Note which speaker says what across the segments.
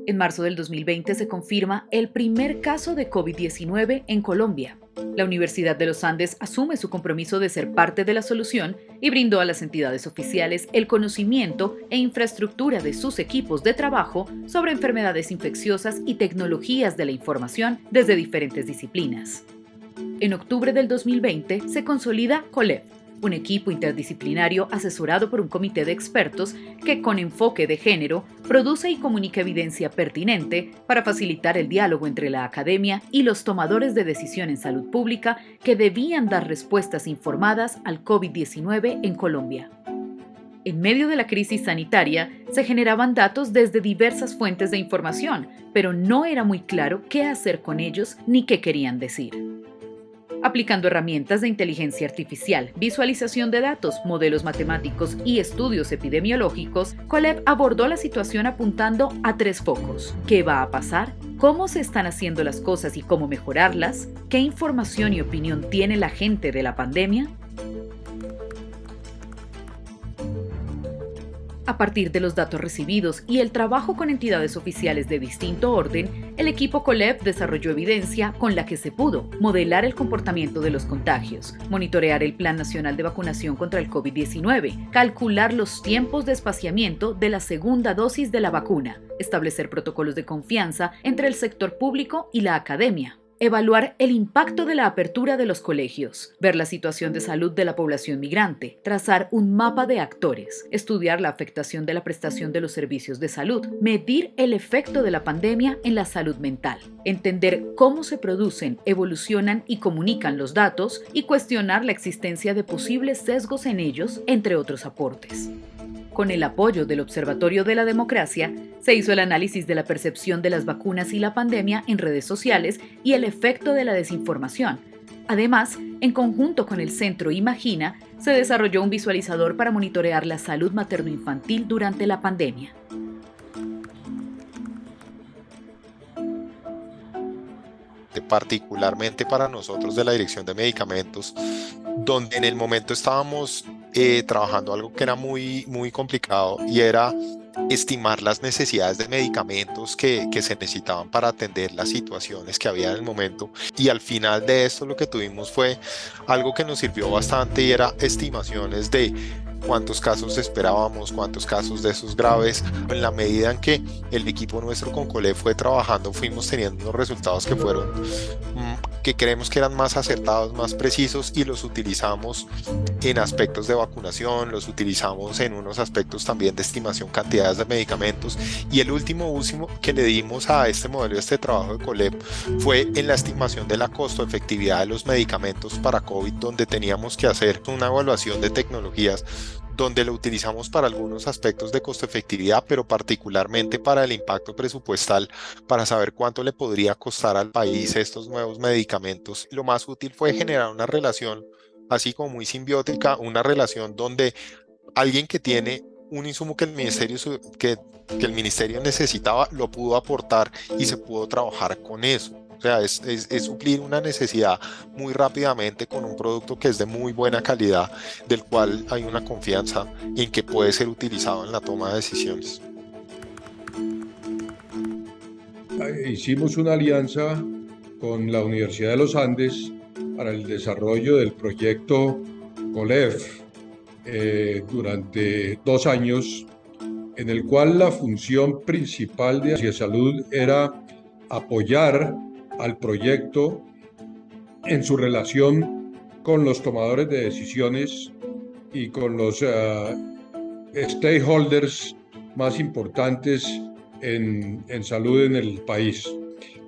Speaker 1: En marzo del 2020 se confirma el primer caso de COVID-19 en Colombia. La Universidad de los Andes asume su compromiso de ser parte de la solución y brindó a las entidades oficiales el conocimiento e infraestructura de sus equipos de trabajo sobre enfermedades infecciosas y tecnologías de la información desde diferentes disciplinas. En octubre del 2020 se consolida COLEF, un equipo interdisciplinario asesorado por un comité de expertos que, con enfoque de género, produce y comunica evidencia pertinente para facilitar el diálogo entre la academia y los tomadores de decisión en salud pública que debían dar respuestas informadas al COVID-19 en Colombia. En medio de la crisis sanitaria, se generaban datos desde diversas fuentes de información, pero no era muy claro qué hacer con ellos ni qué querían decir. Aplicando herramientas de inteligencia artificial, visualización de datos, modelos matemáticos y estudios epidemiológicos, COLEF abordó la situación apuntando a 3 focos: ¿qué va a pasar?, ¿cómo se están haciendo las cosas y cómo mejorarlas?, ¿qué información y opinión tiene la gente de la pandemia? A partir de los datos recibidos y el trabajo con entidades oficiales de distinto orden, el equipo COLEF desarrolló evidencia con la que se pudo modelar el comportamiento de los contagios, monitorear el Plan Nacional de Vacunación contra el COVID-19, calcular los tiempos de espaciamiento de la segunda dosis de la vacuna, establecer protocolos de confianza entre el sector público y la academia, evaluar el impacto de la apertura de los colegios, ver la situación de salud de la población migrante, trazar un mapa de actores, estudiar la afectación de la prestación de los servicios de salud, medir el efecto de la pandemia en la salud mental, entender cómo se producen, evolucionan y comunican los datos y cuestionar la existencia de posibles sesgos en ellos, entre otros aportes. Con el apoyo del Observatorio de la Democracia, se hizo el análisis de la percepción de las vacunas y la pandemia en redes sociales y el efecto de la desinformación. Además, en conjunto con el Centro Imagina, se desarrolló un visualizador para monitorear la salud materno-infantil durante la pandemia.
Speaker 2: Particularmente para nosotros de la Dirección de Medicamentos, donde en el momento estábamos trabajando algo que era muy complicado, y era estimar las necesidades de medicamentos que se necesitaban para atender las situaciones que había en el momento. Y al final de esto lo que tuvimos fue algo que nos sirvió bastante, y era estimaciones de cuántos casos esperábamos, cuántos casos de esos graves. En la medida en que el equipo nuestro con COLEF fue trabajando, fuimos teniendo unos resultados que fueron que creemos que eran más acertados, más precisos, y los utilizamos en aspectos de vacunación, los utilizamos en unos aspectos también de estimación cantidades de medicamentos. Y el último uso que le dimos a este modelo, a este trabajo de COLEF, fue en la estimación de la costo-efectividad de los medicamentos para COVID, donde teníamos que hacer una evaluación de tecnologías, donde lo utilizamos para algunos aspectos de costo-efectividad, pero particularmente para el impacto presupuestal, para saber cuánto le podría costar al país estos nuevos medicamentos. Lo más útil fue generar una relación así como muy simbiótica, una relación donde alguien que tiene un insumo que el ministerio necesitaba, lo pudo aportar y se pudo trabajar con eso. O sea, es suplir una necesidad muy rápidamente con un producto que es de muy buena calidad, del cual hay una confianza en que puede ser utilizado en la toma de decisiones.
Speaker 3: Hicimos una alianza con la Universidad de los Andes para el desarrollo del proyecto COLEF durante 2 años, en el cual la función principal de Salud era apoyar al proyecto en su relación con los tomadores de decisiones y con los stakeholders más importantes en salud en el país.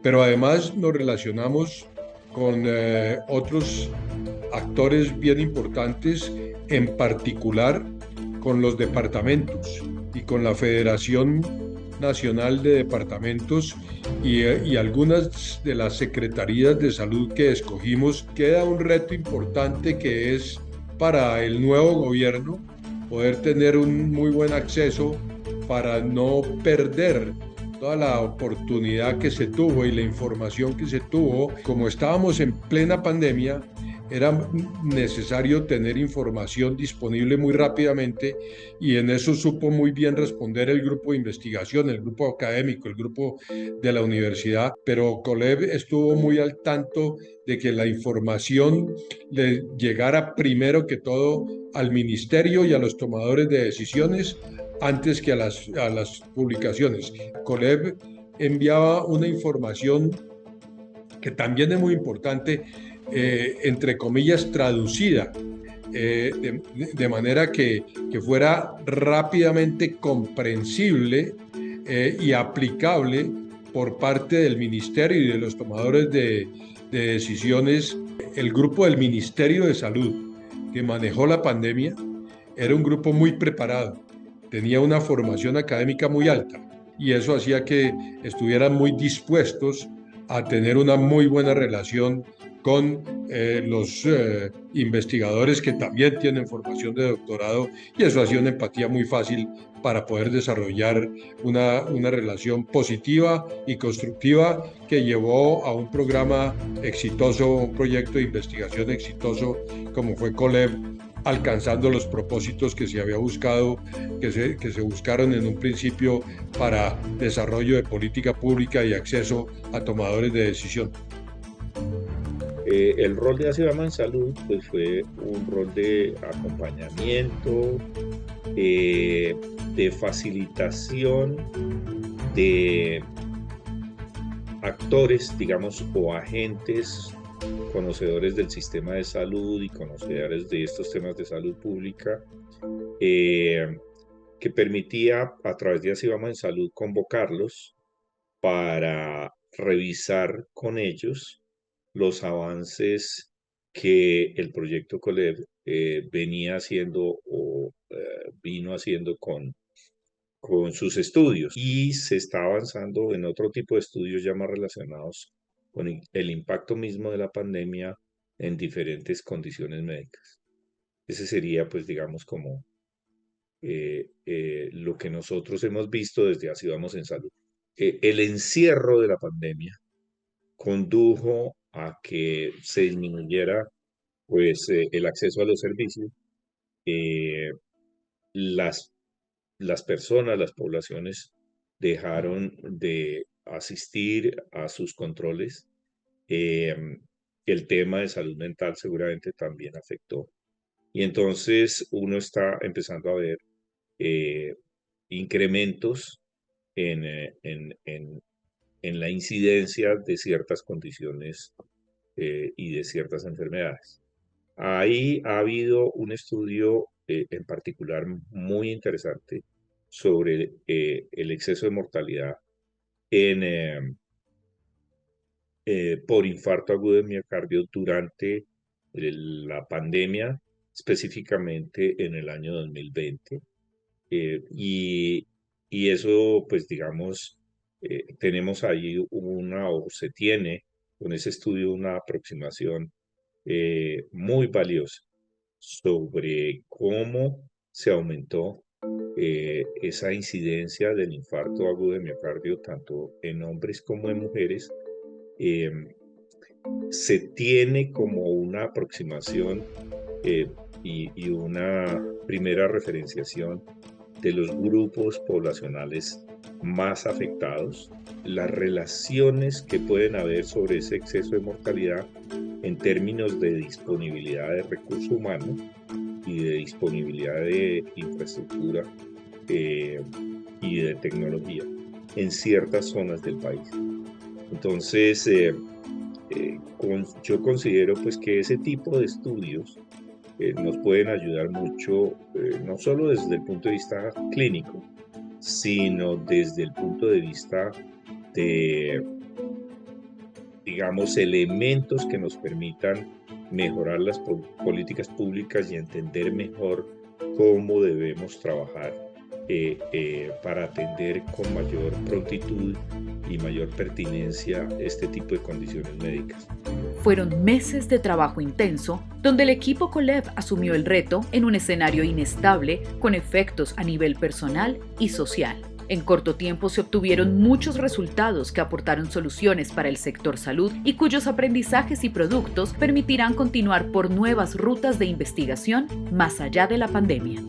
Speaker 3: Pero además nos relacionamos con otros actores bien importantes, en particular con los departamentos y con la Federación Nacional de Departamentos y algunas de las secretarías de salud que escogimos. Queda un reto importante, que es para el nuevo gobierno poder tener un muy buen acceso para no perder toda la oportunidad que se tuvo y la información que se tuvo. Como estábamos en plena pandemia, era necesario tener información disponible muy rápidamente y en eso supo muy bien responder el grupo de investigación, el grupo académico, el grupo de la universidad, pero Colev estuvo muy al tanto de que la información le llegara primero que todo al ministerio y a los tomadores de decisiones antes que a las publicaciones. Colev enviaba una información que también es muy importante, entre comillas, traducida, de manera que fuera rápidamente comprensible y aplicable por parte del ministerio y de los tomadores de decisiones. El grupo del Ministerio de Salud que manejó la pandemia era un grupo muy preparado, tenía una formación académica muy alta y eso hacía que estuvieran muy dispuestos a tener una muy buena relación con los investigadores que también tienen formación de doctorado y eso hacía una empatía muy fácil para poder desarrollar una relación positiva y constructiva que llevó a un programa exitoso, un proyecto de investigación exitoso como fue Colev, alcanzando los propósitos que se había buscado, que se buscaron en un principio para desarrollo de política pública y acceso a tomadores de decisión.
Speaker 4: El rol de Acibama en Salud pues, fue un rol de acompañamiento, de facilitación de actores, digamos, o agentes conocedores del sistema de salud y conocedores de estos temas de salud pública, que permitía a través de Acibama en Salud convocarlos para revisar con ellos los avances que el proyecto Colev venía haciendo o vino haciendo con sus estudios, y se está avanzando en otro tipo de estudios ya más relacionados con el impacto mismo de la pandemia en diferentes condiciones médicas. Ese sería, pues, digamos, como lo que nosotros hemos visto desde Así Vamos en Salud. El encierro de la pandemia condujo a que se disminuyera, pues, el acceso a los servicios. Las personas, las poblaciones dejaron de asistir a sus controles. El tema de salud mental seguramente también afectó. Y entonces uno está empezando a ver incrementos en la incidencia de ciertas condiciones y de ciertas enfermedades. Ahí ha habido un estudio en particular muy interesante sobre el exceso de mortalidad por infarto agudo de miocardio durante la pandemia, específicamente en el año 2020. Y eso, pues digamos, tenemos ahí o se tiene con ese estudio una aproximación muy valiosa sobre cómo se aumentó esa incidencia del infarto agudo de miocardio tanto en hombres como en mujeres. Se tiene como una aproximación y una primera referenciación de los grupos poblacionales más afectados, las relaciones que pueden haber sobre ese exceso de mortalidad en términos de disponibilidad de recurso humano y de disponibilidad de infraestructura y de tecnología en ciertas zonas del país. Entonces, yo considero pues que ese tipo de estudios nos pueden ayudar mucho, no solo desde el punto de vista clínico, sino desde el punto de vista de, digamos, elementos que nos permitan mejorar las políticas públicas y entender mejor cómo debemos trabajar para atender con mayor prontitud y mayor pertinencia este tipo de condiciones médicas.
Speaker 1: Fueron meses de trabajo intenso, donde el equipo Colev asumió el reto en un escenario inestable con efectos a nivel personal y social. En corto tiempo se obtuvieron muchos resultados que aportaron soluciones para el sector salud y cuyos aprendizajes y productos permitirán continuar por nuevas rutas de investigación más allá de la pandemia.